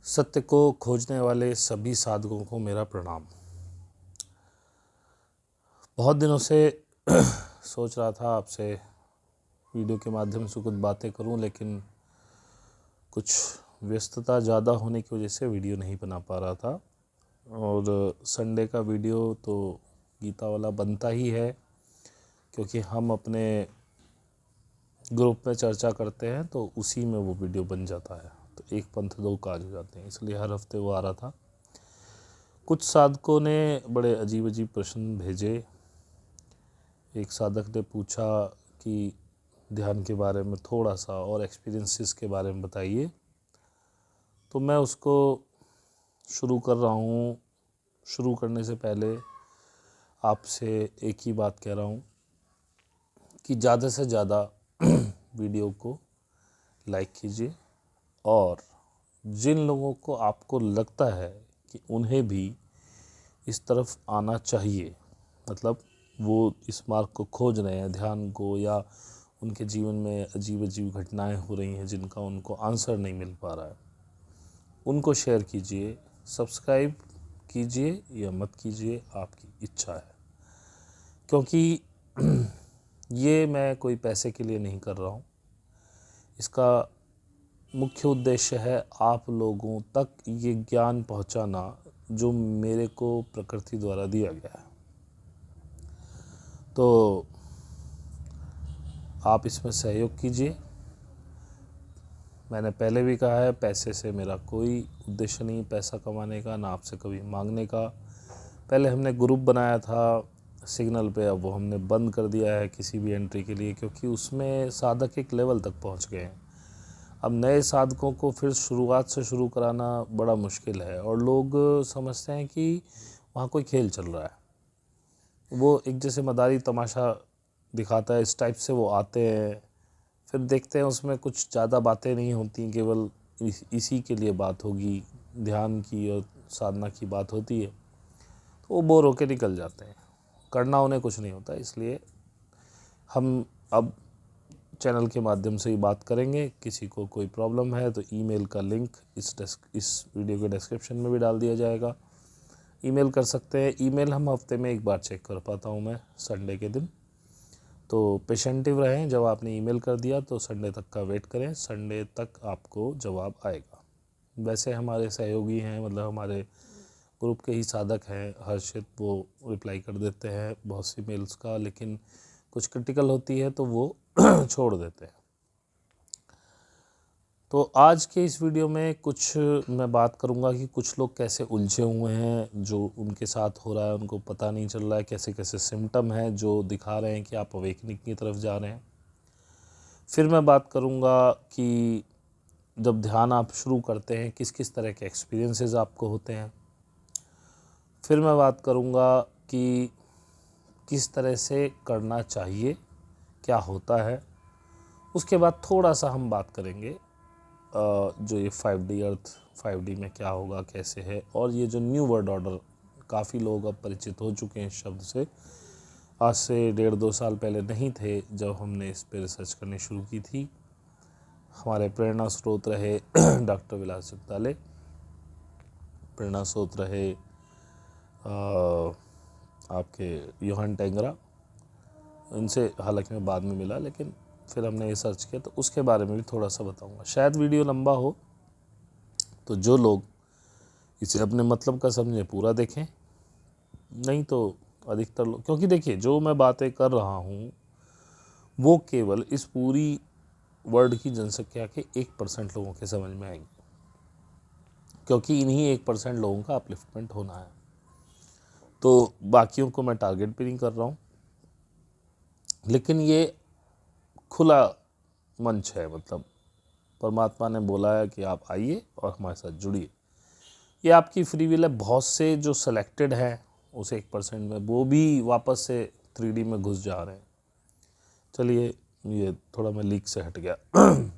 सत्य को खोजने वाले सभी साधकों को मेरा प्रणाम। बहुत दिनों से सोच रहा था आपसे वीडियो के माध्यम से कुछ बातें करूं, लेकिन कुछ व्यस्तता ज़्यादा होने की वजह से वीडियो नहीं बना पा रहा था। और संडे का वीडियो तो गीता वाला बनता ही है, क्योंकि हम अपने ग्रुप में चर्चा करते हैं तो उसी में वो वीडियो बन जाता है। तो एक पंथ दो काज हो जाते हैं, इसलिए हर हफ्ते वो आ रहा था। कुछ साधकों ने बड़े अजीब अजीब प्रश्न भेजे। एक साधक ने पूछा कि ध्यान के बारे में थोड़ा सा और एक्सपीरियंसेस के बारे में बताइए। तो मैं उसको शुरू कर रहा हूँ। शुरू करने से पहले आपसे एक ही बात कह रहा हूँ कि ज़्यादा से ज़्यादा वीडियो को लाइक कीजिए, और जिन लोगों को आपको लगता है कि उन्हें भी इस तरफ आना चाहिए, मतलब वो इस मार्ग को खोज रहे हैं, ध्यान को, या उनके जीवन में अजीब अजीब घटनाएं हो रही हैं जिनका उनको आंसर नहीं मिल पा रहा है, उनको शेयर कीजिए। सब्सक्राइब कीजिए या मत कीजिए, आपकी इच्छा है। क्योंकि ये मैं कोई पैसे के लिए नहीं कर रहा हूँ। इसका मुख्य उद्देश्य है आप लोगों तक ये ज्ञान पहुँचाना जो मेरे को प्रकृति द्वारा दिया गया है। तो आप इसमें सहयोग कीजिए। मैंने पहले भी कहा है, पैसे से मेरा कोई उद्देश्य नहीं, पैसा कमाने का, ना आपसे कभी मांगने का। पहले हमने ग्रुप बनाया था सिग्नल पे, अब वो हमने बंद कर दिया है किसी भी एंट्री के लिए, क्योंकि उसमें साधक एक लेवल तक पहुंच गए हैं। अब नए साधकों को फिर शुरुआत से शुरू कराना बड़ा मुश्किल है, और लोग समझते हैं कि वहाँ कोई खेल चल रहा है। वो एक जैसे मदारी तमाशा दिखाता है, इस टाइप से वो आते हैं। फिर देखते हैं उसमें कुछ ज़्यादा बातें नहीं होती, केवल इसी के लिए बात होगी, ध्यान की और साधना की बात होती है, तो वो बोर होकर निकल जाते हैं। करना उन्हें कुछ नहीं होता। इसलिए हम अब चैनल के माध्यम से ही बात करेंगे। किसी को कोई प्रॉब्लम है तो ईमेल का लिंक इस वीडियो के डिस्क्रिप्शन में भी डाल दिया जाएगा। ईमेल कर सकते हैं। ईमेल हम हफ्ते में एक बार चेक कर पाता हूँ मैं, संडे के दिन। तो पेशेंटिव रहें। जब आपने ईमेल कर दिया तो संडे तक का वेट करें, संडे तक आपको जवाब आएगा। वैसे हमारे सहयोगी हैं, मतलब हमारे ग्रुप के ही साधक हैं, हर्षित, वो रिप्लाई कर देते हैं बहुत सी मेल्स का, लेकिन कुछ क्रिटिकल होती है तो वो छोड़ देते हैं। तो आज के इस वीडियो में कुछ मैं बात करूंगा कि कुछ लोग कैसे उलझे हुए हैं, जो उनके साथ हो रहा है उनको पता नहीं चल रहा है, कैसे कैसे सिम्टम हैं जो दिखा रहे हैं कि आप अवेकनिंग की तरफ जा रहे हैं। फिर मैं बात करूंगा कि जब ध्यान आप शुरू करते हैं किस किस तरह के एक्सपीरियंसेस आपको होते हैं। फिर मैं बात करूंगा कि किस तरह से करना चाहिए, क्या होता है। उसके बाद थोड़ा सा हम बात करेंगे जो ये 5D अर्थ, 5D में क्या होगा, कैसे है, और ये जो न्यू वर्ल्ड ऑर्डर, काफ़ी लोग अब परिचित हो चुके हैं इस शब्द से। आज से 1.5-2 साल पहले नहीं थे जब हमने इस पर रिसर्च करनी शुरू की थी। हमारे प्रेरणा स्रोत रहे डॉक्टर विलास जगताले, प्रेरणा स्रोत रहे आपके योहान टेंगरा। इनसे हालांकि मैं बाद में मिला, लेकिन फिर हमने ये सर्च किया, तो उसके बारे में भी थोड़ा सा बताऊंगा। शायद वीडियो लंबा हो, तो जो लोग इसे अपने मतलब का समझे पूरा देखें, नहीं तो अधिकतर लोग, क्योंकि देखिए जो मैं बातें कर रहा हूँ वो केवल इस पूरी वर्ल्ड की जनसंख्या के 1% लोगों के समझ में आएंगे, क्योंकि इन्हीं 1% लोगों का अपलिफ्टमेंट होना है। तो बाकियों को मैं टारगेट भी नहीं कर रहा हूँ, लेकिन ये खुला मंच है। मतलब परमात्मा ने बोला है कि आप आइए और हमारे साथ जुड़िए। ये आपकी फ्री विल है। बहुत से जो सेलेक्टेड हैं उस 1% में, वो भी वापस से 3D में घुस जा रहे हैं। चलिए, ये थोड़ा मैं लीक से हट गया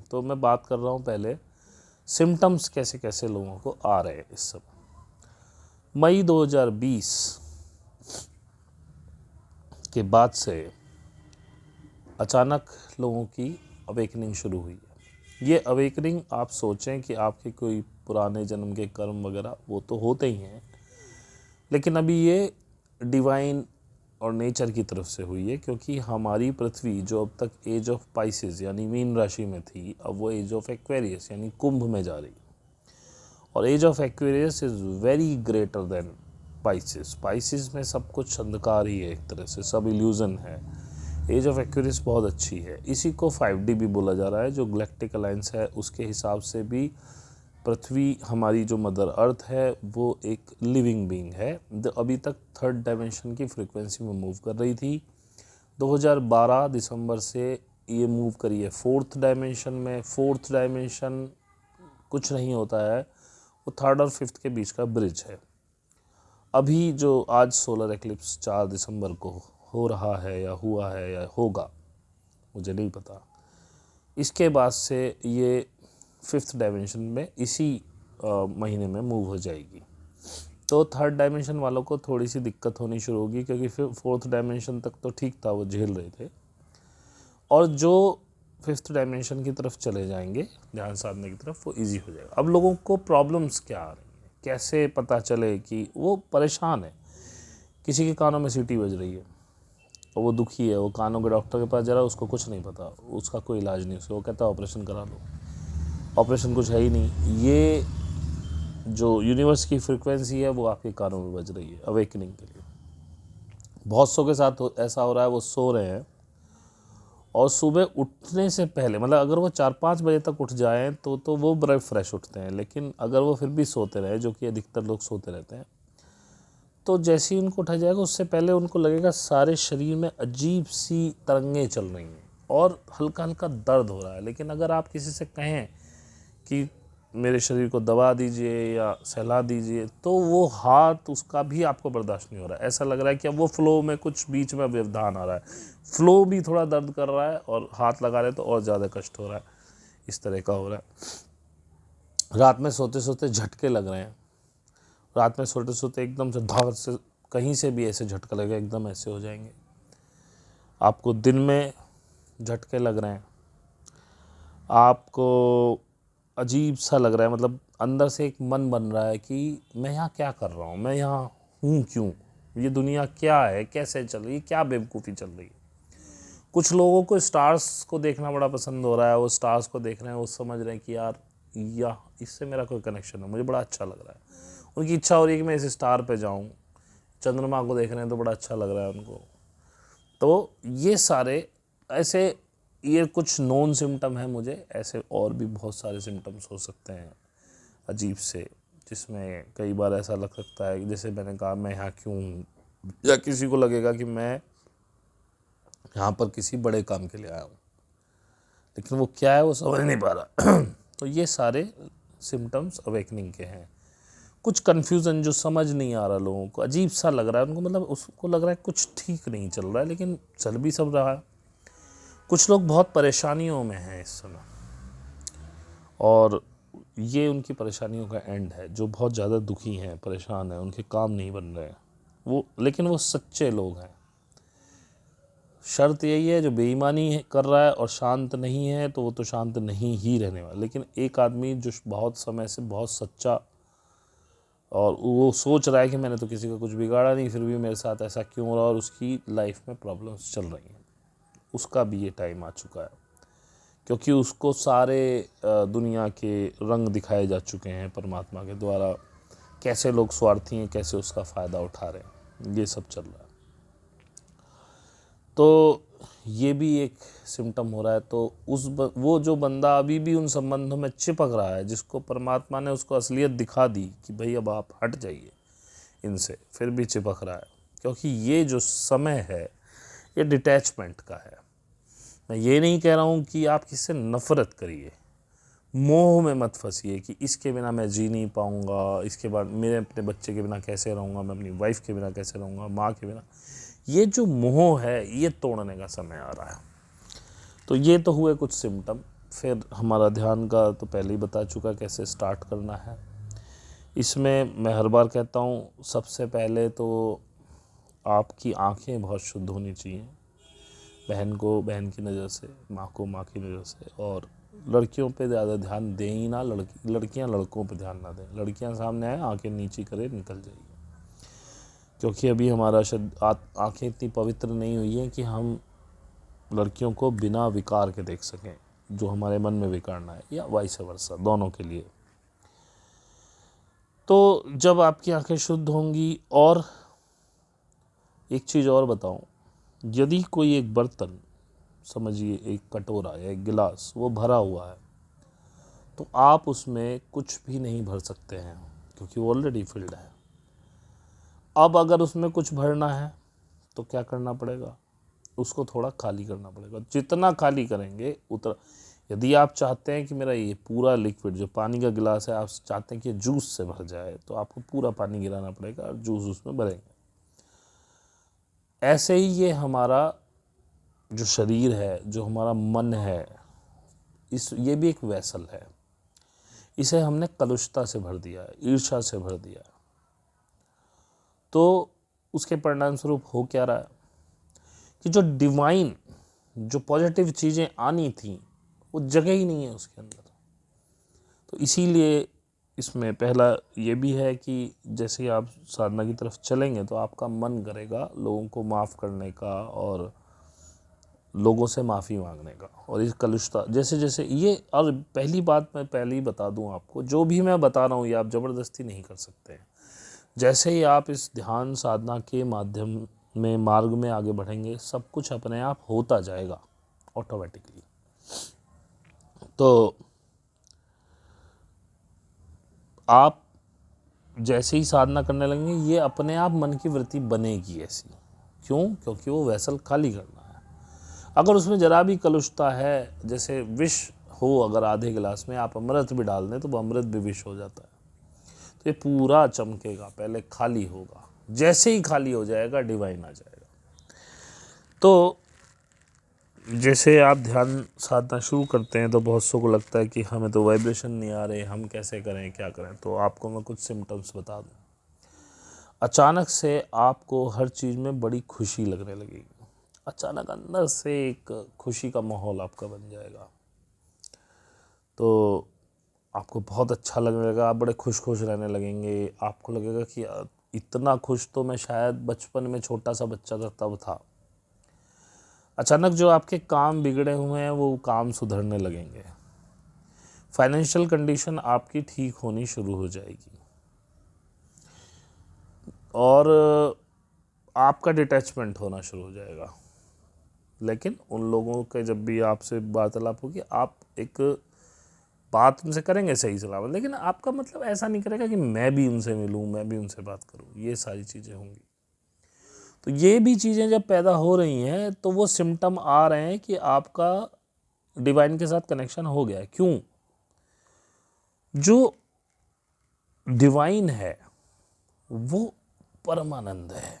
तो मैं बात कर रहा हूँ पहले सिम्टम्स कैसे कैसे लोगों को आ रहे हैं इस समय। मई 2020 के बाद से अचानक लोगों की अवेकनिंग शुरू हुई है। ये अवेकनिंग आप सोचें कि आपके कोई पुराने जन्म के कर्म वगैरह वो तो होते ही हैं, लेकिन अभी ये डिवाइन और नेचर की तरफ से हुई है, क्योंकि हमारी पृथ्वी जो अब तक एज ऑफ पाइसेस यानी मीन राशि में थी, अब वो एज ऑफ एक्वेरियस यानी कुंभ में जा रही है। और age of Aquarius is very greater than Pisces. Pisces में सब कुछ अंधकार ही है, एक तरह से सब इल्यूज़न है। एज ऑफ एक्वेरियस बहुत अच्छी है। इसी को 5D भी बोला जा रहा है, जो गैलेक्टिक अलायंस है उसके हिसाब से भी पृथ्वी हमारी जो मदर अर्थ है वो एक लिविंग बीइंग है। अभी तक 3rd डायमेंशन की फ्रीक्वेंसी में मूव कर रही थी। 2012 दिसंबर से ये मूव करी है 4th डायमेंशन में। 4th डायमेंशन कुछ नहीं होता है, वो 3rd और 5th के बीच का ब्रिज है। अभी जो आज सोलर एक्लिप्स 4 दिसंबर को हो रहा है या हुआ है या होगा, मुझे नहीं पता, इसके बाद से ये 5th डायमेंशन में इसी महीने में मूव हो जाएगी। तो 3rd डायमेंशन वालों को थोड़ी सी दिक्कत होनी शुरू होगी, क्योंकि फिर 4th डायमेंशन तक तो ठीक था, वो झेल रहे थे। और जो 5th डायमेंशन की तरफ चले जाएंगे, ध्यान साधने की तरफ, वो इजी हो जाएगा। अब लोगों को प्रॉब्लम्स क्या आ रही हैं, कैसे पता चले कि वो परेशान है। किसी के कानों में सीटी बज रही है और वो दुखी है, वो कानों के डॉक्टर के पास जा रहा है, उसको कुछ नहीं पता, उसका कोई इलाज नहीं, उसको वो कहता है ऑपरेशन करा लो। ऑपरेशन कुछ है ही नहीं। ये जो यूनिवर्स की फ्रीक्वेंसी है वो आपके कानों में बज रही है अवेकनिंग के लिए। बहुत सौ के साथ ऐसा हो रहा है, वो सो रहे हैं और सुबह उठने से पहले, मतलब अगर वो 4-5 बजे तक उठ जाएं तो वो बड़े फ्रेश उठते हैं। लेकिन अगर वो फिर भी सोते रहे, जो कि अधिकतर लोग सोते रहते हैं, तो जैसे ही उनको उठा जाएगा उससे पहले उनको लगेगा सारे शरीर में अजीब सी तरंगें चल रही हैं और हल्का हल्का दर्द हो रहा है। लेकिन अगर आप किसी से कहें कि मेरे शरीर को दबा दीजिए या सहला दीजिए, तो वो हाथ उसका भी आपको बर्दाश्त नहीं हो रहा है। ऐसा लग रहा है कि अब वो फ्लो में कुछ बीच में व्यवधान आ रहा है, फ्लो भी थोड़ा दर्द कर रहा है और हाथ लगा रहे तो और ज़्यादा कष्ट हो रहा है। इस तरह का हो रहा है। रात में सोते सोते झटके लग रहे हैं, रात में सोते सोते एकदम से धार से कहीं से भी ऐसे झटका लगेगा, एकदम ऐसे हो जाएंगे। आपको दिन में झटके लग रहे हैं, आपको अजीब सा लग रहा है, मतलब अंदर से एक मन बन रहा है कि मैं यहाँ क्या कर रहा हूँ, मैं यहाँ हूँ क्यों, ये दुनिया क्या है, कैसे चल रही है, क्या बेवकूफ़ी चल रही है। कुछ लोगों को स्टार्स को देखना बड़ा पसंद हो रहा है, वो स्टार्स को देख रहे हैं, वो समझ रहे हैं कि यार या इससे मेरा कोई कनेक्शन है, मुझे बड़ा अच्छा लग रहा है। उनकी इच्छा हो रही है कि मैं इस स्टार पे जाऊँ। चंद्रमा को देख रहे हैं तो बड़ा अच्छा लग रहा है उनको। तो ये सारे ऐसे, ये कुछ नॉन सिम्टम है मुझे, ऐसे और भी बहुत सारे सिम्टम्स हो सकते हैं अजीब से, जिसमें कई बार ऐसा लग सकता है कि जैसे मैंने कहा मैं यहाँ क्यों हूँ, या किसी को लगेगा कि मैं यहाँ पर किसी बड़े काम के लिए आया हूँ, लेकिन वो क्या है वो समझ नहीं पा रहा। तो ये सारे सिम्टम्स अवेकनिंग के हैं। कुछ कन्फ्यूज़न जो समझ नहीं आ रहा लोगों को, अजीब सा लग रहा है उनको, मतलब उसको लग रहा है कुछ ठीक नहीं चल रहा है, लेकिन चल भी सब रहा है। कुछ लोग बहुत परेशानियों में हैं इस समय, और ये उनकी परेशानियों का एंड है। जो बहुत ज़्यादा दुखी हैं, परेशान हैं, उनके काम नहीं बन रहे हैं वो, लेकिन वो सच्चे लोग हैं। शर्त यही है, जो बेईमानी कर रहा है और शांत नहीं है तो वो तो शांत नहीं ही रहने वाला। लेकिन एक आदमी जो बहुत समय से बहुत सच्चा, और वो सोच रहा है कि मैंने तो किसी का कुछ बिगाड़ा नहीं, फिर भी मेरे साथ ऐसा क्यों हो रहा है, और उसकी लाइफ में प्रॉब्लम्स चल रही हैं, उसका भी ये टाइम आ चुका है। क्योंकि उसको सारे दुनिया के रंग दिखाए जा चुके हैं परमात्मा के द्वारा, कैसे लोग स्वार्थी हैं, कैसे उसका फ़ायदा उठा रहे हैं, ये सब चल रहा है। तो ये भी एक सिम्टम हो रहा है। तो वो जो बंदा अभी भी उन संबंधों में चिपक रहा है, जिसको परमात्मा ने उसको असलियत दिखा दी कि भाई अब आप हट जाइए इनसे, फिर भी चिपक रहा है। क्योंकि ये जो समय है ये डिटैचमेंट का है। मैं ये नहीं कह रहा हूँ कि आप किससे नफ़रत करिए, मोह में मत फंसिए कि इसके बिना मैं जी नहीं पाऊँगा, इसके बाद मेरे अपने बच्चे के बिना कैसे रहूँगा, मैं अपनी वाइफ के बिना कैसे रहूँगा, माँ के बिना। ये जो मोह है ये तोड़ने का समय आ रहा है। तो ये तो हुए कुछ सिम्टम। फिर हमारा ध्यान का तो पहले ही बता चुका कैसे स्टार्ट करना है। इसमें मैं हर बार कहता हूँ, सबसे पहले तो आपकी आँखें बहुत शुद्ध होनी चाहिए। बहन को बहन की नज़र से, माँ को माँ की नज़र से, और लड़कियों पे ज़्यादा ध्यान दें ही ना, लड़कियां लड़कों पे ध्यान ना दें। लड़कियां सामने आए, आंखें नीची करे, निकल जाइए। क्योंकि अभी हमारा आंखें इतनी पवित्र नहीं हुई हैं कि हम लड़कियों को बिना विकार के देख सकें, जो हमारे मन में विकारना है, या वाइस वर्सा, दोनों के लिए। तो जब आपकी आंखें शुद्ध होंगी, और एक चीज़ और बताऊं, यदि कोई एक बर्तन, समझिए एक कटोरा या एक गिलास, वो भरा हुआ है, तो आप उसमें कुछ भी नहीं भर सकते हैं, क्योंकि वो ऑलरेडी फिल्ड है। अब अगर उसमें कुछ भरना है तो क्या करना पड़ेगा, उसको थोड़ा खाली करना पड़ेगा। जितना खाली करेंगे उतना, यदि आप चाहते हैं कि मेरा ये पूरा लिक्विड जो पानी का गिलास है, आप चाहते हैं कि जूस से भर जाए, तो आपको पूरा पानी गिराना पड़ेगा और जूस उसमें भरेंगे। ऐसे ही ये हमारा जो शरीर है, जो हमारा मन है, ये भी एक वैसल है। इसे हमने कलुषता से भर दिया है, ईर्ष्या से भर दिया है। तो उसके परिणाम स्वरूप हो क्या रहा है कि जो डिवाइन, जो पॉजिटिव चीज़ें आनी थी, वो जगह ही नहीं है उसके अंदर। तो इसीलिए इसमें पहला ये भी है कि जैसे ही आप साधना की तरफ चलेंगे तो आपका मन करेगा लोगों को माफ़ करने का और लोगों से माफ़ी मांगने का, और इस कलुषता जैसे जैसे ये। और पहली बात मैं पहले ही बता दूं आपको, जो भी मैं बता रहा हूँ ये आप ज़बरदस्ती नहीं कर सकते हैं। जैसे ही आप इस ध्यान साधना के माध्यम में मार्ग में आगे बढ़ेंगे, सब कुछ अपने आप होता जाएगा ऑटोमेटिकली। तो आप जैसे ही साधना करने लगेंगे, ये अपने आप मन की वृत्ति बनेगी ऐसी। क्यों? क्योंकि वो वैसल खाली करना है। अगर उसमें जरा भी कलुषता है, जैसे विष हो, अगर आधे गिलास में आप अमृत भी डाल दें तो वो अमृत भी विष हो जाता है। तो ये पूरा चमकेगा, पहले खाली होगा, जैसे ही खाली हो जाएगा डिवाइन आ जाएगा। तो जैसे आप ध्यान साधना शुरू करते हैं तो बहुत सौ को लगता है कि हमें तो वाइब्रेशन नहीं आ रहे, हम कैसे करें, क्या करें। तो आपको मैं कुछ सिम्टम्स बता दूं। अचानक से आपको हर चीज़ में बड़ी खुशी लगने लगेगी। अचानक अंदर से एक खुशी का माहौल आपका बन जाएगा। तो आपको बहुत अच्छा लगने लगेगा, आप बड़े खुश खुश रहने लगेंगे। आपको लगेगा कि इतना खुश तो मैं शायद बचपन में छोटा सा बच्चा था तब था। अचानक जो आपके काम बिगड़े हुए हैं वो काम सुधरने लगेंगे। फाइनेंशियल कंडीशन आपकी ठीक होनी शुरू हो जाएगी, और आपका डिटैचमेंट होना शुरू हो जाएगा। लेकिन उन लोगों के जब भी आपसे वार्तालाप होगी, आप एक बात उनसे करेंगे सही सलामत, लेकिन आपका मतलब ऐसा नहीं करेगा कि मैं भी उनसे मिलूं, मैं भी उनसे बात करूं। ये सारी चीज़ें होंगी। तो ये भी चीज़ें जब पैदा हो रही हैं तो वो सिम्टम आ रहे हैं कि आपका डिवाइन के साथ कनेक्शन हो गया है। क्यों? जो डिवाइन है वो परमानंद है,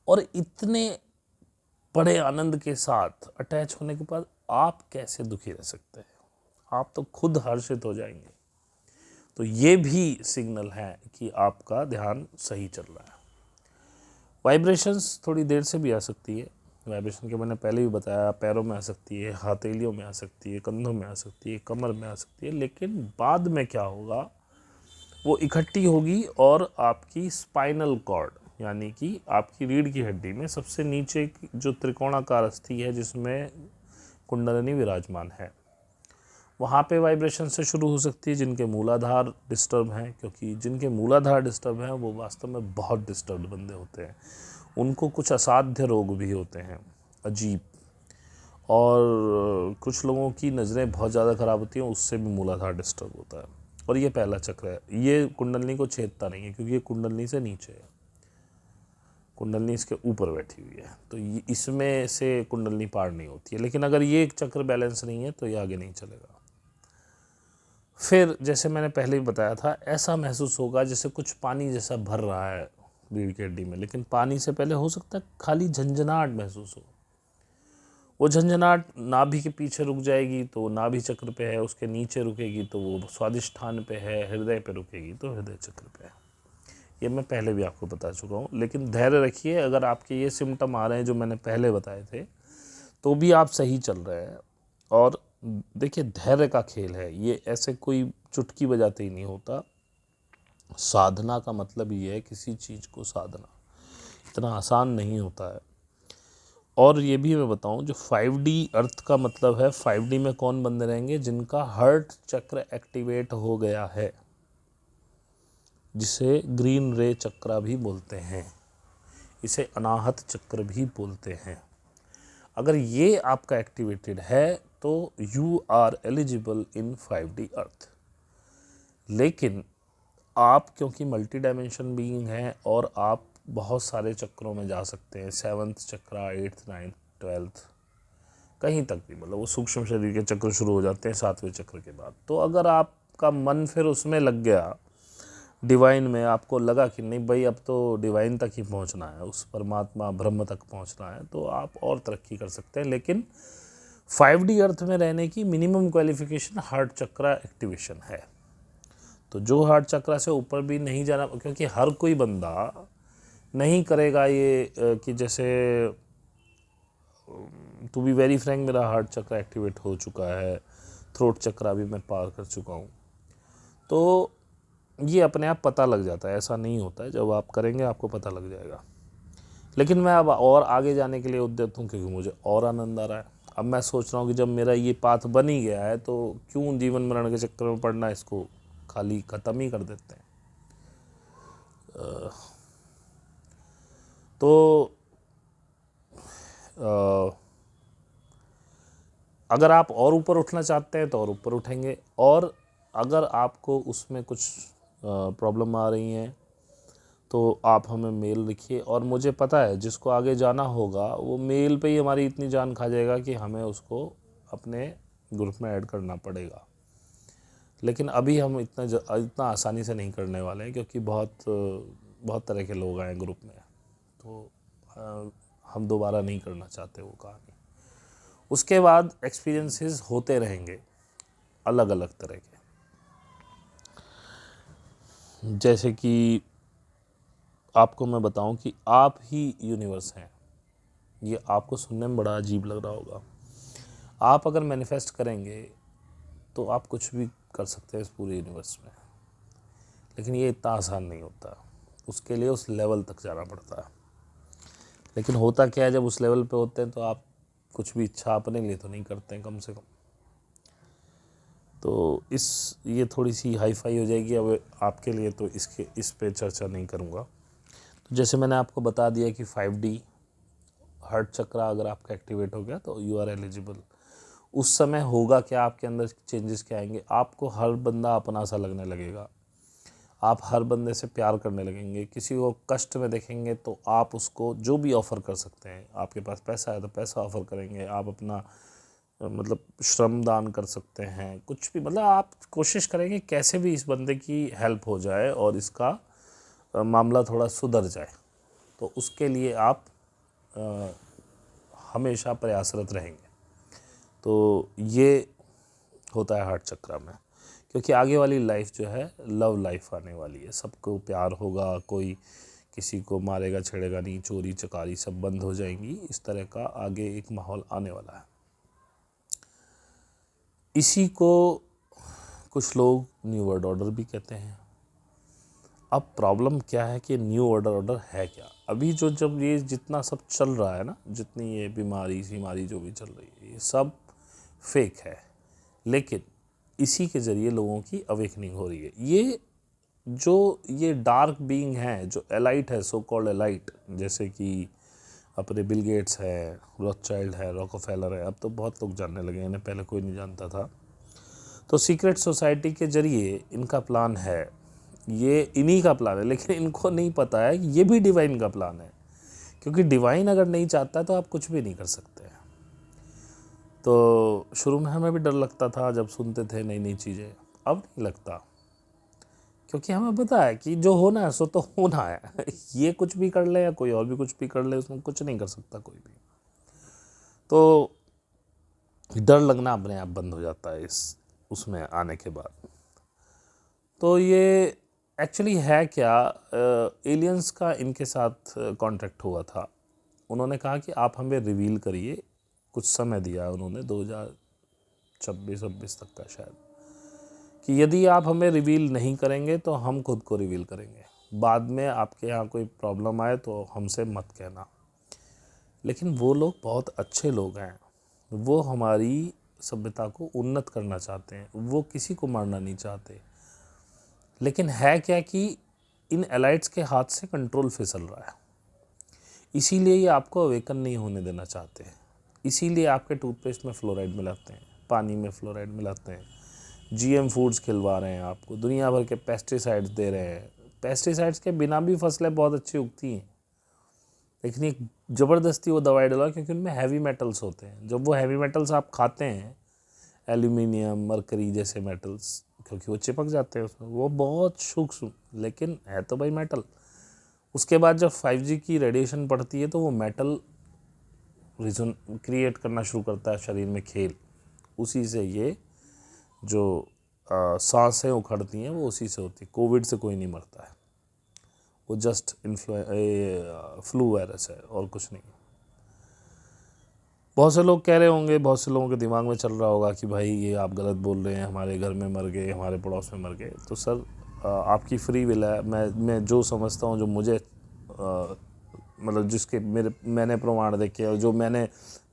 और इतने बड़े आनंद के साथ अटैच होने के बाद आप कैसे दुखी रह सकते हैं? आप तो खुद हर्षित हो जाएंगे। तो ये भी सिग्नल है कि आपका ध्यान सही चल रहा है। वाइब्रेशंस थोड़ी देर से भी आ सकती है। वाइब्रेशन के मैंने पहले भी बताया, पैरों में आ सकती है, हथेलियों में आ सकती है, कंधों में आ सकती है, कमर में आ सकती है। लेकिन बाद में क्या होगा, वो इकट्ठी होगी और आपकी स्पाइनल कॉर्ड, यानी कि आपकी रीढ़ की हड्डी में सबसे नीचे जो त्रिकोणाकार अस्थि है जिसमें कुंडलिनी विराजमान है, वहाँ पे वाइब्रेशन से शुरू हो सकती है। जिनके मूलाधार डिस्टर्ब हैं, क्योंकि जिनके मूलाधार डिस्टर्ब हैं वो वास्तव में बहुत डिस्टर्ब बंदे होते हैं। उनको कुछ असाध्य रोग भी होते हैं, अजीब। और कुछ लोगों की नज़रें बहुत ज़्यादा ख़राब होती हैं, उससे भी मूलाधार डिस्टर्ब होता है। और ये पहला चक्र है, ये कुंडलिनी को छेदता नहीं है, क्योंकि ये कुंडलिनी से नीचे है, कुंडलिनी इसके ऊपर बैठी हुई है। तो इसमें से कुंडलिनी पार नहीं होती है। लेकिन अगर ये एक चक्र बैलेंस नहीं है तो ये आगे नहीं चलेगा। फिर जैसे मैंने पहले भी बताया था, ऐसा महसूस होगा जैसे कुछ पानी जैसा भर रहा है रीढ़ की हड्डी में, लेकिन पानी से पहले हो सकता है खाली झंझनाहट महसूस हो। वो झंझनाहट नाभि के पीछे रुक जाएगी तो नाभि चक्र पे है, उसके नीचे रुकेगी तो वो स्वादिष्ठान पे है, हृदय पे रुकेगी तो हृदय चक्र पे है। ये मैं पहले भी आपको बता चुका हूँ। लेकिन धैर्य रखिए, अगर आपके ये सिम्टम आ रहे हैं जो मैंने पहले बताए थे, तो भी आप सही चल रहे हैं। और देखिए धैर्य का खेल है ये, ऐसे कोई चुटकी बजाते ही नहीं होता। साधना का मतलब ये है किसी चीज़ को साधना, इतना आसान नहीं होता है। और ये भी मैं बताऊं, जो 5D अर्थ का मतलब है, 5D में कौन बंदे रहेंगे, जिनका हार्ट चक्र एक्टिवेट हो गया है, जिसे ग्रीन रे चक्र भी बोलते हैं, इसे अनाहत चक्र भी बोलते हैं। अगर ये आपका एक्टिवेटेड है तो you are eligible in 5D earth. लेकिन आप क्योंकि मल्टी डायमेंशन बीइंग हैं और आप बहुत सारे चक्रों में जा सकते हैं, 7th चक्र, 8th, 9th, 12th, कहीं तक भी, मतलब वो सूक्ष्म शरीर के चक्र शुरू हो जाते हैं 7वें चक्र के बाद। तो अगर आपका मन फिर उसमें लग गया, डिवाइन में, आपको लगा कि नहीं भाई अब तो डिवाइन तक ही पहुंचना है, उस परमात्मा ब्रह्म तक पहुंचना है, तो आप और तरक्की कर सकते हैं। लेकिन 5D अर्थ में रहने की मिनिमम क्वालिफिकेशन हार्ट चक्र एक्टिवेशन है। तो जो हार्ट चक्र से ऊपर भी नहीं जाना, क्योंकि हर कोई बंदा नहीं करेगा ये कि जैसे टू बी वेरी फ्रैंक, मेरा हार्ट चक्र एक्टिवेट हो चुका है, थ्रोट चक्र भी मैं पार कर चुका हूँ, तो ये अपने आप पता लग जाता है। ऐसा नहीं होता है, जब आप करेंगे आपको पता लग जाएगा। लेकिन मैं अब और आगे जाने के लिए उद्यत हूँ, क्योंकि मुझे और आनंद आ रहा है। अब मैं सोच रहा हूँ कि जब मेरा ये पाथ बन ही गया है तो क्यों जीवन मरण के चक्कर में पड़ना, इसको खाली ख़त्म ही कर देते हैं। तो अगर आप और ऊपर उठना चाहते हैं तो और ऊपर उठेंगे, और अगर आपको उसमें कुछ प्रॉब्लम आ रही हैं तो आप हमें मेल लिखिए। और मुझे पता है जिसको आगे जाना होगा वो मेल पे ही हमारी इतनी जान खा जाएगा कि हमें उसको अपने ग्रुप में ऐड करना पड़ेगा। लेकिन अभी हम इतना आसानी से नहीं करने वाले हैं, क्योंकि बहुत तरह के लोग आए ग्रुप में, तो हम दोबारा नहीं करना चाहते वो कहानी। उसके बाद एक्सपीरियंसेस होते रहेंगे अलग अलग तरह के, जैसे कि आपको मैं बताऊं कि आप ही यूनिवर्स हैं। ये आपको सुनने में बड़ा अजीब लग रहा होगा। आप अगर मैनिफेस्ट करेंगे तो आप कुछ भी कर सकते हैं इस पूरे यूनिवर्स में, लेकिन ये इतना आसान नहीं होता, उसके लिए उस लेवल तक जाना पड़ता है। लेकिन होता क्या है, जब उस लेवल पे होते हैं तो आप कुछ भी इच्छा अपने लिए तो नहीं करते हैं कम से कम। तो ये थोड़ी सी हाई फाई हो जाएगी अब आपके लिए, तो इस पे चर्चा नहीं करूँगा। तो जैसे मैंने आपको बता दिया कि 5D हार्ट चक्र अगर आपका एक्टिवेट हो गया तो यू आर एलिजिबल। उस समय होगा क्या, आपके अंदर चेंजेस क्या आएंगे, आपको हर बंदा अपना सा लगने लगेगा, आप हर बंदे से प्यार करने लगेंगे। किसी को कष्ट में देखेंगे तो आप उसको जो भी ऑफ़र कर सकते हैं, आपके पास पैसा है तो पैसा ऑफ़र करेंगे, आप अपना मतलब श्रम दान कर सकते हैं, कुछ भी, मतलब आप कोशिश करेंगे कैसे भी इस बंदे की हेल्प हो जाए और इसका मामला थोड़ा सुधर जाए। तो उसके लिए आप हमेशा प्रयासरत रहेंगे। तो ये होता है हार्ट चक्र में, क्योंकि आगे वाली लाइफ जो है लव लाइफ आने वाली है, सबको प्यार होगा, कोई किसी को मारेगा छेड़ेगा नहीं, चोरी चकारी सब बंद हो जाएंगी, इस तरह का आगे एक माहौल आने वाला है। इसी को कुछ लोग न्यू वर्ल्ड ऑर्डर भी कहते हैं। अब प्रॉब्लम क्या है कि न्यू ऑर्डर है क्या? अभी जब ये जितना सब चल रहा है ना, जितनी ये बीमारी जो भी चल रही है, ये सब फेक है। लेकिन इसी के ज़रिए लोगों की अवेकनिंग हो रही है। ये डार्क बीइंग है, जो एलाइट है, सो कॉल्ड एलाइट, जैसे कि अपने बिल गेट्स है, रॉथस्चाइल्ड है, रॉकफेलर है, अब तो बहुत लोग जानने लगे, इन्हें पहले कोई नहीं जानता था। तो सीक्रेट सोसाइटी के ज़रिए इनका प्लान है, ये इन्हीं का प्लान है, लेकिन इनको नहीं पता है कि ये भी डिवाइन का प्लान है। क्योंकि डिवाइन अगर नहीं चाहता तो आप कुछ भी नहीं कर सकते। तो शुरू में हमें भी डर लगता था जब सुनते थे नई नई चीज़ें, अब नहीं लगता, क्योंकि हमें पता है कि जो होना है सो तो होना है। ये कुछ भी कर ले या कोई और भी कुछ भी कर ले, उसमें कुछ नहीं कर सकता कोई भी। तो डर लगना अपने आप बंद हो जाता है उसमें आने के बाद। तो ये एक्चुअली है क्या, एलियंस का इनके साथ कॉन्ट्रैक्ट हुआ था। उन्होंने कहा कि आप हमें रिवील करिए, कुछ समय दिया उन्होंने, 26 तक का शायद, कि यदि आप हमें रिवील नहीं करेंगे तो हम खुद को रिवील करेंगे, बाद में आपके यहाँ कोई प्रॉब्लम आए तो हमसे मत कहना। लेकिन वो लोग बहुत अच्छे लोग हैं, वो हमारी सभ्यता को उन्नत करना चाहते हैं, वो किसी को मारना नहीं चाहते। लेकिन है क्या कि इन एलाइट्स के हाथ से कंट्रोल फिसल रहा है, इसीलिए ये आपको अवेकन नहीं होने देना चाहते हैं। इसीलिए आपके टूथपेस्ट में फ्लोराइड मिलाते हैं, पानी में फ्लोराइड मिलाते हैं, जीएम फूड्स खिलवा रहे हैं आपको, दुनिया भर के पेस्टिसाइड्स दे रहे हैं। पेस्टिसाइड्स के बिना भी फसलें बहुत अच्छी उगती हैं, लेकिन एक ज़बरदस्ती वो दवाई डलवा, क्योंकि उनमें हैवी मेटल्स होते हैं। जब वो हैवी मेटल्स आप खाते हैं, एल्यूमिनियम, मरकरी जैसे मेटल्स, क्योंकि वो चिपक जाते हैं उसमें, वो बहुत सूक्ष्म, लेकिन है तो भाई मेटल। उसके बाद जब 5G की रेडिएशन पड़ती है तो वो मेटल रीजन क्रिएट करना शुरू करता है शरीर में खेल। उसी से ये जो सांसें उखड़ती हैं वो उसी से होती है। कोविड से कोई नहीं मरता है, वो जस्ट फ्लू वायरस है और कुछ नहीं। बहुत से लोग कह रहे होंगे, बहुत से लोगों के दिमाग में चल रहा होगा कि भाई ये आप गलत बोल रहे हैं, हमारे घर में मर गए, हमारे पड़ोस में मर गए। तो सर आपकी फ्री विल है। मैं जो समझता हूँ, जो मुझे मतलब जिसके मैंने प्रमाण देखे और जो मैंने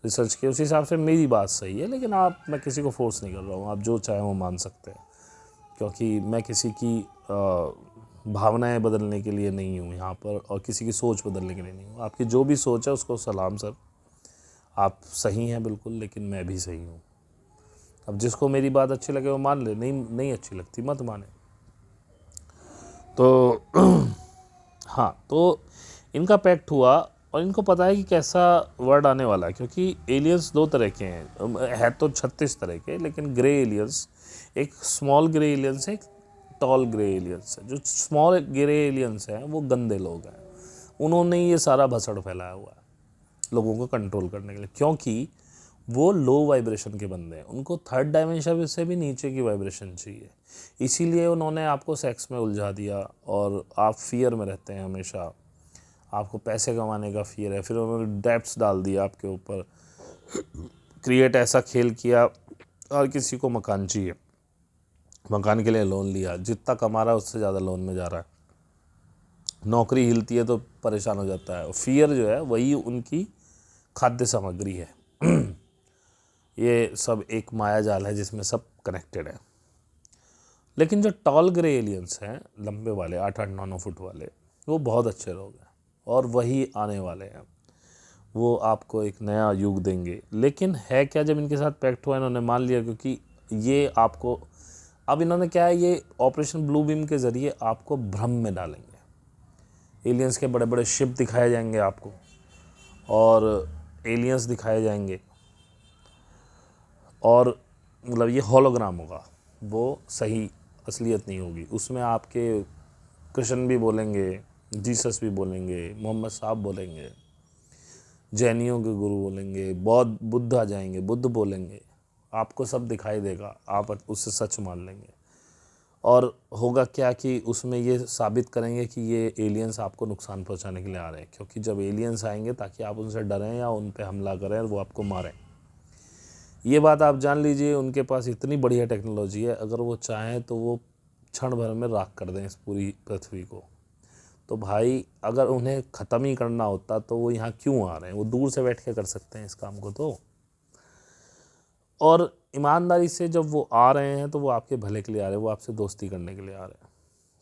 रिसर्च किया, उस हिसाब से मेरी बात सही है। लेकिन मैं किसी को फोर्स नहीं कर रहा हूँ, आप जो चाहें वो मान सकते हैं, क्योंकि मैं किसी की भावनाएं बदलने के लिए नहीं हूँ यहाँ पर, और किसी की सोच बदलने के लिए नहीं हूँ। आपकी जो भी सोच है उसको सलाम सर, आप सही हैं बिल्कुल, लेकिन मैं भी सही हूँ। अब जिसको मेरी बात अच्छी लगे वो मान ले, नहीं अच्छी लगती मत माने। तो हाँ, तो इनका पैक्ट हुआ और इनको पता है कि कैसा वर्ड आने वाला है, क्योंकि एलियंस दो तरह के हैं, है तो 36 तरह के, लेकिन ग्रे एलियंस, एक स्मॉल ग्रे एलियंस है, एक टॉल ग्रे एलियंस है। जो स्मॉल ग्रे एलियंस हैं वो गंदे लोग हैं, उन्होंने ये सारा भसड़ फैलाया हुआ है लोगों को कंट्रोल करने के लिए, क्योंकि वो लो वाइब्रेशन के बंदे हैं, उनको थर्ड डायमेंशन से भी नीचे की वाइब्रेशन चाहिए। इसीलिए उन्होंने आपको सेक्स में उलझा दिया और आप फियर में रहते हैं हमेशा, आपको पैसे कमाने का फियर है। फिर उन्होंने डेब्ट्स डाल दिया आपके ऊपर, क्रिएट ऐसा खेल किया, हर किसी को मकान चाहिए, मकान के लिए लोन लिया, जितना कमा रहा है उससे ज़्यादा लोन में जा रहा है, नौकरी हिलती है तो परेशान हो जाता है। फियर जो है वही उनकी खाद्य सामग्री है। ये सब एक माया जाल है जिसमें सब कनेक्टेड है। लेकिन जो टॉल ग्रे एलियंस हैं, लंबे वाले 8-8, 9-9 फुट वाले, वो बहुत अच्छे लोग हैं और वही आने वाले हैं। वो आपको एक नया युग देंगे। लेकिन है क्या, जब इनके साथ पैक्ट हुआ, इन्होंने मान लिया, क्योंकि ये आपको, अब इन्होंने क्या है, ये ऑपरेशन ब्लू बीम के ज़रिए आपको भ्रम में डालेंगे। एलियंस के बड़े बड़े शिप दिखाए जाएंगे आपको, और एलियंस दिखाए जाएंगे, और मतलब ये होलोग्राम होगा, वो सही असलियत नहीं होगी। उसमें आपके कृष्ण भी बोलेंगे, जीसस भी बोलेंगे, मोहम्मद साहब बोलेंगे, जैनियों के गुरु बोलेंगे, बुद्ध आ जाएंगे, बुद्ध बोलेंगे, आपको सब दिखाई देगा, आप उससे सच मान लेंगे। और होगा क्या कि उसमें ये साबित करेंगे कि ये एलियंस आपको नुकसान पहुंचाने के लिए आ रहे हैं, क्योंकि जब एलियंस आएंगे ताकि आप उनसे डरें या उन पे हमला करें और वो आपको मारें। ये बात आप जान लीजिए, उनके पास इतनी बढ़िया टेक्नोलॉजी है, अगर वो चाहें तो वो क्षण भर में राख कर दें इस पूरी पृथ्वी को। तो भाई अगर उन्हें ख़त्म ही करना होता तो वो यहाँ क्यों आ रहे हैं, वो दूर से बैठ के कर सकते हैं इस काम को। तो और ईमानदारी से जब वो आ रहे हैं तो वो आपके भले के लिए आ रहे हैं, वो आपसे दोस्ती करने के लिए आ रहे हैं,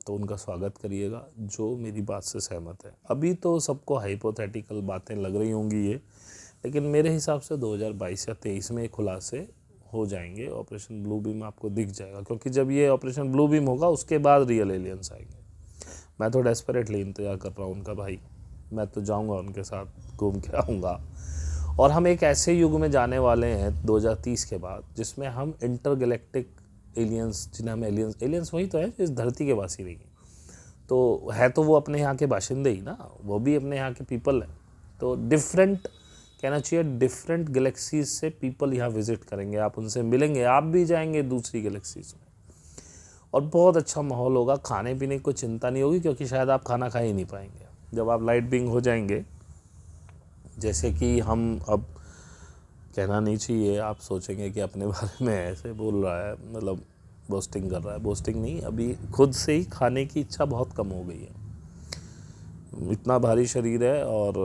तो उनका स्वागत करिएगा जो मेरी बात से सहमत है। अभी तो सबको हाइपोथेटिकल बातें लग रही होंगी ये, लेकिन मेरे हिसाब से 2022 या 23 में खुलासे हो जाएंगे, ऑपरेशन ब्लू बीम आपको दिख जाएगा। क्योंकि जब ये ऑपरेशन ब्लू बीम होगा उसके बाद रियल एलियंस आएंगे। मैं तो डेस्परेटली इंतज़ार कर रहा हूँ उनका भाई, मैं तो जाऊँगा उनके साथ, घूम के आऊँगा। और हम एक ऐसे युग में जाने वाले हैं 2030 के बाद, जिसमें हम इंटरगैलेक्टिक एलियंस, जिन्हें हम एलियंस वही तो है इस धरती के वासी नहीं, तो है तो वो अपने यहाँ के बाशिंदे ही ना, वो भी अपने यहाँ के पीपल हैं। तो डिफरेंट कहना चाहिए, डिफरेंट गैलेक्सीज से पीपल यहाँ विज़िट करेंगे, आप उनसे मिलेंगे, आप भी जाएंगे दूसरी गैलेक्सीज में, और बहुत अच्छा माहौल होगा। खाने पीने की कोई चिंता नहीं होगी, क्योंकि शायद आप खाना खा ही नहीं पाएंगे जब आप लाइट बीइंग हो जाएंगे। जैसे कि हम अब कहना नहीं चाहिए, आप सोचेंगे कि अपने बारे में ऐसे बोल रहा है, मतलब बोस्टिंग कर रहा है। बोस्टिंग नहीं, अभी खुद से ही खाने की इच्छा बहुत कम हो गई है। इतना भारी शरीर है और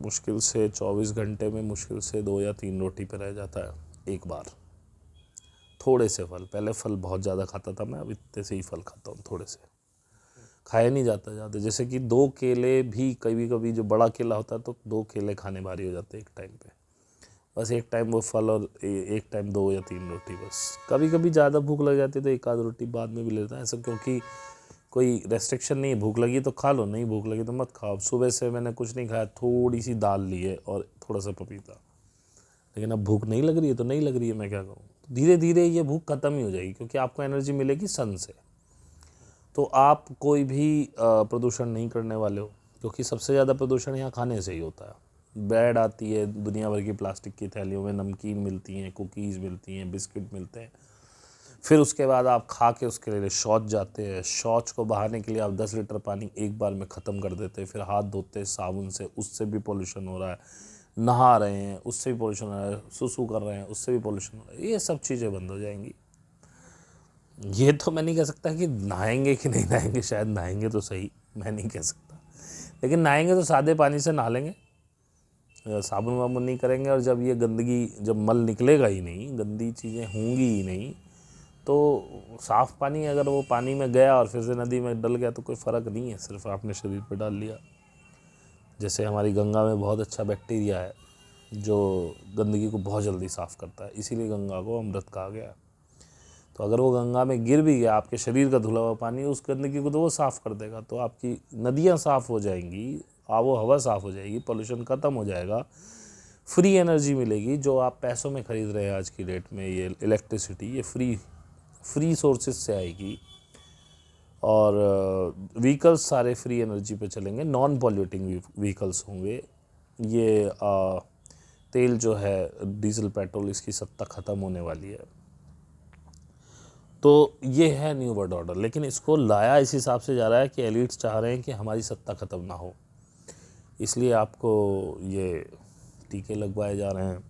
मुश्किल से 24 घंटे में मुश्किल से 2 या 3 रोटी पे रह जाता है एक बार। थोड़े से फल, पहले फल बहुत ज़्यादा खाता था मैं, अब इतने से ही फल खाता हूँ, थोड़े से। खाया नहीं जाता ज़्यादा, जैसे कि 2 केले भी कभी कभी, जो बड़ा केला होता है तो 2 केले खाने भारी हो जाते हैं एक टाइम पे। बस एक टाइम वो फल और एक टाइम 2 या 3 रोटी बस। कभी कभी ज़्यादा भूख लग जाती है तो एक आध रोटी बाद में भी लेता है ऐसा, क्योंकि कोई रेस्ट्रिक्शन नहीं है। भूख लगी तो खा लो, नहीं भूख लगी तो मत खाओ। सुबह से मैंने कुछ नहीं खाया, थोड़ी सी दाल ली है और थोड़ा सा पपीता, लेकिन अब भूख नहीं लग रही है तो नहीं लग रही है, मैं क्या करूँ। धीरे धीरे ये भूख ख़त्म ही हो जाएगी, क्योंकि आपको एनर्जी मिलेगी सन से। तो आप कोई भी प्रदूषण नहीं करने वाले हो, क्योंकि सबसे ज़्यादा प्रदूषण यहाँ खाने से ही होता है। ब्रेड आती है दुनिया भर की प्लास्टिक की थैलियों में, नमकीन मिलती हैं, कुकीज़ मिलती हैं, बिस्किट मिलते हैं। फिर उसके बाद आप खा के उसके लिए शौच जाते हैं। शौच को बहाने के लिए आप 10 लीटर पानी एक बार में ख़त्म कर देते हैं। फिर हाथ धोते हैं साबुन से, उससे भी पोल्यूशन हो रहा है। नहा रहे हैं, उससे भी पोल्यूशन हो रहा है। सुसु कर रहे हैं, उससे भी पोल्यूशन हो रहा है। ये सब चीज़ें बंद हो जाएंगी। ये तो मैं नहीं कह सकता कि नहाएंगे कि नहीं नहाएंगे, शायद नहाएंगे तो सही, मैं नहीं कह सकता। लेकिन नहाएंगे तो सादे पानी से नहा लेंगे, साबुन वाबुन नहीं करेंगे। और जब ये गंदगी, जब मल निकलेगा ही नहीं, गंदी चीज़ें होंगी ही नहीं, तो साफ़ पानी अगर वो पानी में गया और फिर से नदी में डल गया तो कोई फ़र्क नहीं है, सिर्फ आपने शरीर पे डाल लिया। जैसे हमारी गंगा में बहुत अच्छा बैक्टीरिया है जो गंदगी को बहुत जल्दी साफ़ करता है, इसीलिए गंगा को अमृत कहा गया। तो अगर वो गंगा में गिर भी गया, आपके शरीर का धुला हुआ पानी, उस गंदगी को तो वो साफ़ कर देगा। तो आपकी नदियाँ साफ़ हो जाएंगी, आबो हवा साफ़ हो जाएगी, पोल्यूशन ख़त्म हो जाएगा, फ्री एनर्जी मिलेगी। जो आप पैसों में ख़रीद रहे हैं आज की डेट में, ये इलेक्ट्रिसिटी, ये फ्री सोर्सेज से आएगी। और व्हीकल्स सारे फ्री एनर्जी पे चलेंगे, नॉन पॉल्यूटिंग व्हीकल्स होंगे। ये तेल जो है, डीजल पेट्रोल, इसकी सत्ता ख़त्म होने वाली है। तो ये है न्यू वर्ल्ड ऑर्डर। लेकिन इसको लाया इस हिसाब से जा रहा है कि एलिट्स चाह रहे हैं कि हमारी सत्ता ख़त्म ना हो, इसलिए आपको ये टीके लगवाए जा रहे हैं।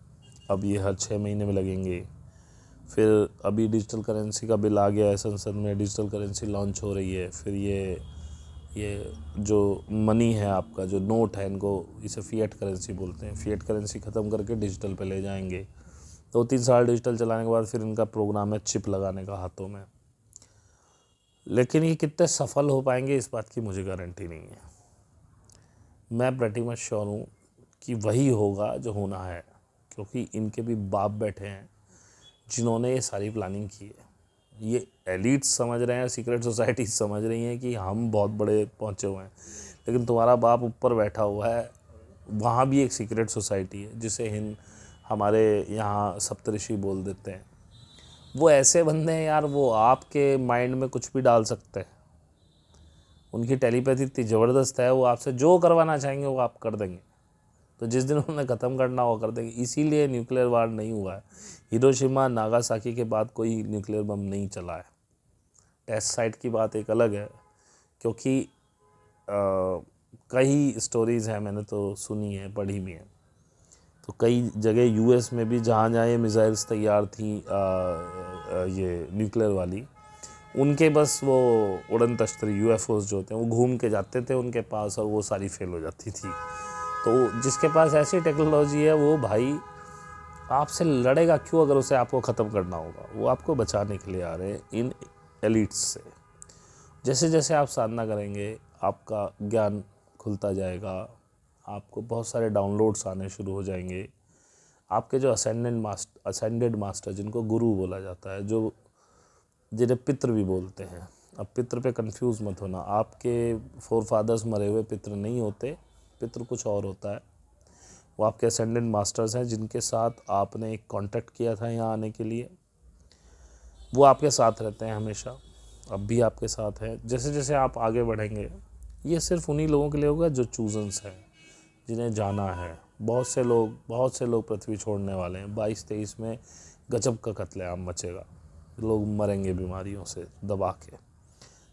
अब ये हर 6 महीने में लगेंगे। फिर अभी डिजिटल करेंसी का बिल आ गया है संसद में, डिजिटल करेंसी लॉन्च हो रही है। फिर ये जो मनी है आपका, जो नोट है, इनको इसे फिएट करेंसी बोलते हैं। फिएट करेंसी ख़त्म करके डिजिटल पे ले जाएंगे। 2-3 साल डिजिटल चलाने के बाद फिर इनका प्रोग्राम है चिप लगाने का हाथों में। लेकिन ये कितने सफल हो पाएंगे इस बात की मुझे गारंटी नहीं है। मैं प्रेटी मच श्योर हूँ कि वही होगा जो होना है, क्योंकि इनके भी बाप बैठे हैं जिन्होंने ये सारी प्लानिंग की है। ये एलिट्स समझ रहे हैं, सीक्रेट सोसाइटी समझ रही हैं कि हम बहुत बड़े पहुँचे हुए हैं, लेकिन तुम्हारा बाप ऊपर बैठा हुआ है, वहाँ भी एक सीक्रेट सोसाइटी है, जिसे हमारे यहाँ सप्तऋषि बोल देते हैं। वो ऐसे बंदे हैं यार, वो आपके माइंड में कुछ भी डाल सकते हैं। उनकी टेलीपैथी इतनी ज़बरदस्त है, वो आपसे जो करवाना चाहेंगे वो आप कर देंगे। तो जिस दिन उन्हें ख़त्म करना हो कर देंगे। इसीलिए न्यूक्लियर वार नहीं हुआ है। हिरोशिमा नागासाकी के बाद कोई न्यूक्लियर बम नहीं चला है। टेस्ट साइट की बात एक अलग है, क्योंकि कई स्टोरीज़ हैं, मैंने तो सुनी है, पढ़ी भी हैं। तो कई जगह यूएस में भी जहाँ जहाँ ये मिसाइल्स तैयार थी, ये न्यूक्लियर वाली, उनके बस वो उड़न तश्तरी यूएफओस जो होते हैं वो घूम के जाते थे उनके पास, और वो सारी फेल हो जाती थी। तो जिसके पास ऐसी टेक्नोलॉजी है वो भाई आपसे लड़ेगा क्यों, अगर उसे आपको ख़त्म करना होगा। वो आपको बचाने के लिए आ रहे हैं इन एलिट्स से। जैसे जैसे आप साधना करेंगे आपका ज्ञान खुलता जाएगा, आपको बहुत सारे डाउनलोड्स आने शुरू हो जाएंगे। आपके जो असेंडेड मास्टर, जिनको गुरु बोला जाता है, जो जिन्हें पितृ भी बोलते हैं। अब पितृ पे कंफ्यूज मत होना, आपके फोर फादर्स मरे हुए पितृ नहीं होते, पितृ कुछ और होता है। वो आपके असेंडेंट मास्टर्स हैं, जिनके साथ आपने एक कॉन्टैक्ट किया था यहाँ आने के लिए। वो आपके साथ रहते हैं हमेशा, अब भी आपके साथ है। जैसे जैसे आप आगे बढ़ेंगे, ये सिर्फ उन्हीं लोगों के लिए होगा जो चूजन्स हैं, जिन्हें जाना है। बहुत से लोग पृथ्वी छोड़ने वाले हैं। 22-23 में गजब का कत्लेआम मचेगा, लोग मरेंगे बीमारियों से दबा के।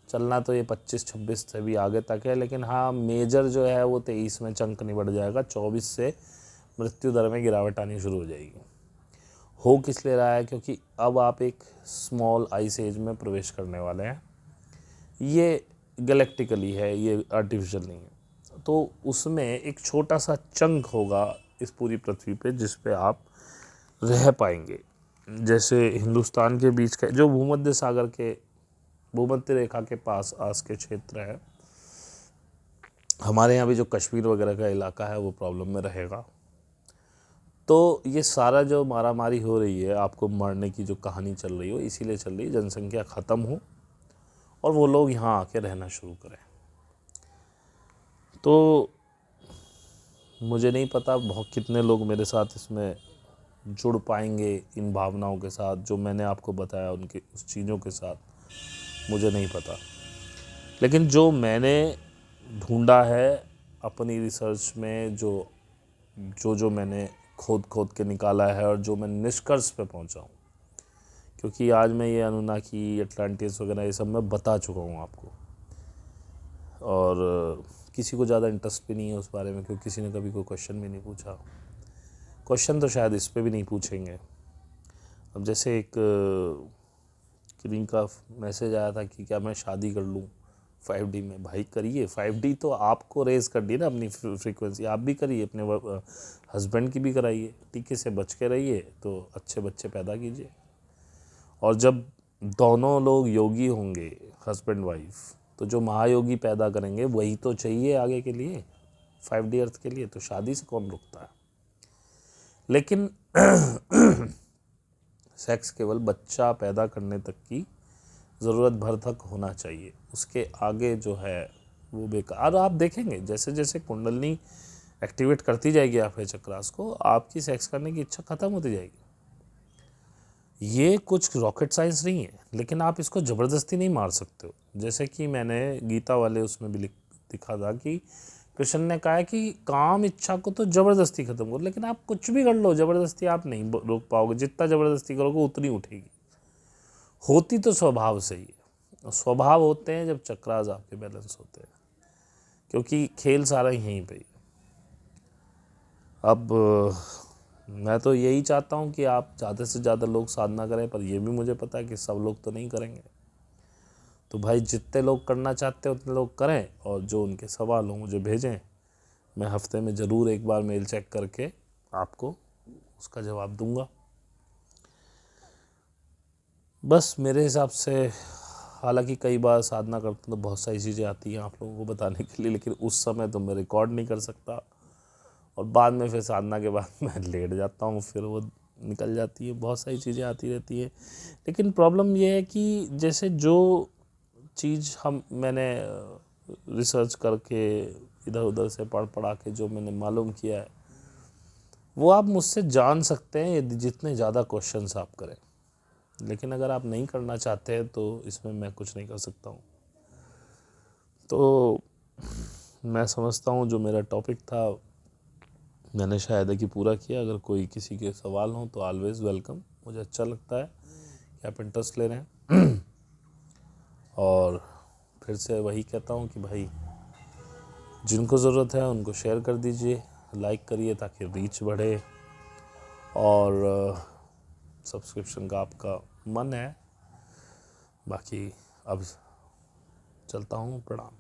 चलना तो ये 25-26 से भी आगे तक है, लेकिन हाँ मेजर जो है वो 23 में चंक निबट जाएगा। 24 से मृत्यु दर में गिरावट आनी शुरू हो जाएगी। हो किस लिए रहा है, क्योंकि अब आप एक स्मॉल आइस एज में प्रवेश करने वाले हैं। ये गैलेक्टिकली है, ये आर्टिफिशियल नहीं है। तो उसमें एक छोटा सा चंक होगा इस पूरी पृथ्वी पे जिस पे आप रह पाएंगे। जैसे हिंदुस्तान के बीच का जो भूमध्य सागर के भूमध्य रेखा के पास आस के क्षेत्र है, हमारे यहाँ भी जो कश्मीर वगैरह का इलाका है वो प्रॉब्लम में रहेगा। तो ये सारा जो मारामारी हो रही है, आपको मरने की जो कहानी चल रही हो, इसीलिए चल रही है जनसंख्या ख़त्म हो और वो लोग यहाँ आके रहना शुरू करें। तो मुझे नहीं पता बहुत कितने लोग मेरे साथ इसमें जुड़ पाएंगे इन भावनाओं के साथ, जो मैंने आपको बताया उनके उस चीज़ों के साथ मुझे नहीं पता। लेकिन जो मैंने ढूंढा है अपनी रिसर्च में, जो मैंने खोद के निकाला है और जो मैं निष्कर्ष पे पहुंचा हूँ, क्योंकि आज मैं ये अनुनाकी अटलांटिस वगैरह ये सब मैं बता चुका हूँ आपको, और किसी को ज़्यादा इंटरेस्ट भी नहीं है उस बारे में, क्योंकि किसी ने कभी कोई क्वेश्चन भी नहीं पूछा। क्वेश्चन तो शायद इस पे भी नहीं पूछेंगे। अब जैसे एक किन्हीं का मैसेज आया था कि क्या मैं शादी कर लूँ 5D में। भाई करिए, 5D तो आपको रेज़ कर दी ना अपनी फ्रीक्वेंसी, आप भी करिए, अपने हस्बैंड की भी कराइए, टीके से बच के रहिए, तो अच्छे बच्चे पैदा कीजिए। और जब दोनों लोग योगी होंगे, हस्बैंड वाइफ, तो जो महायोगी पैदा करेंगे वही तो चाहिए आगे के लिए, 5D अर्थ के लिए। तो शादी से कौन रुकता है? लेकिन सेक्स केवल बच्चा पैदा करने तक की ज़रूरत भर तक होना चाहिए, उसके आगे जो है वो बेकार। और आप देखेंगे जैसे जैसे कुंडलनी एक्टिवेट करती जाएगी आपके चक्रास को, आपकी सेक्स करने की इच्छा ख़त्म होती जाएगी। ये कुछ रॉकेट साइंस नहीं है, लेकिन आप इसको ज़बरदस्ती नहीं मार सकते हो। जैसे कि मैंने गीता वाले उसमें भी दिखा था कि कृष्ण ने कहा है कि काम इच्छा को तो ज़बरदस्ती ख़त्म करो, लेकिन आप कुछ भी कर लो ज़बरदस्ती आप नहीं रोक पाओगे। जितना ज़बरदस्ती करोगे उतनी उठेगी। होती तो स्वभाव से ही है, स्वभाव होते हैं जब चक्रास आपके बैलेंस होते हैं, क्योंकि खेल सारा यहीं पे ही है। अब मैं तो यही चाहता हूँ कि आप ज़्यादा से ज़्यादा लोग साधना करें, पर यह भी मुझे पता है कि सब लोग तो नहीं करेंगे। तो भाई जितने लोग करना चाहते हैं उतने लोग करें, और जो उनके सवाल हों मुझे भेजें। मैं हफ्ते में ज़रूर एक बार मेल चेक करके आपको उसका जवाब दूंगा। बस मेरे हिसाब से, हालांकि कई बार साधना करते तो बहुत सारी चीज़ें आती हैं आप लोगों को बताने के लिए, लेकिन उस समय तो मैं रिकॉर्ड नहीं कर सकता, और बाद में फिर साधना के बाद मैं लेट जाता हूँ, फिर वो निकल जाती है, बहुत सारी चीज़ें आती रहती है। लेकिन प्रॉब्लम ये है कि जैसे जो चीज़ मैंने रिसर्च करके इधर उधर से पढ़ा के जो मैंने मालूम किया है, वो आप मुझसे जान सकते हैं यदि जितने ज़्यादा क्वेश्चंस आप करें। लेकिन अगर आप नहीं करना चाहते हैं तो इसमें मैं कुछ नहीं कर सकता हूँ। तो मैं समझता हूँ जो मेरा टॉपिक था मैंने शायद है कि पूरा किया। अगर कोई किसी के सवाल हो तो ऑलवेज़ वेलकम। मुझे अच्छा लगता है कि आप इंटरेस्ट ले रहे हैं। और फिर से वही कहता हूँ कि भाई जिनको ज़रूरत है उनको शेयर कर दीजिए, लाइक करिए ताकि रीच बढ़े, और सब्सक्रिप्शन का आपका मन है। बाकी अब चलता हूँ, प्रणाम।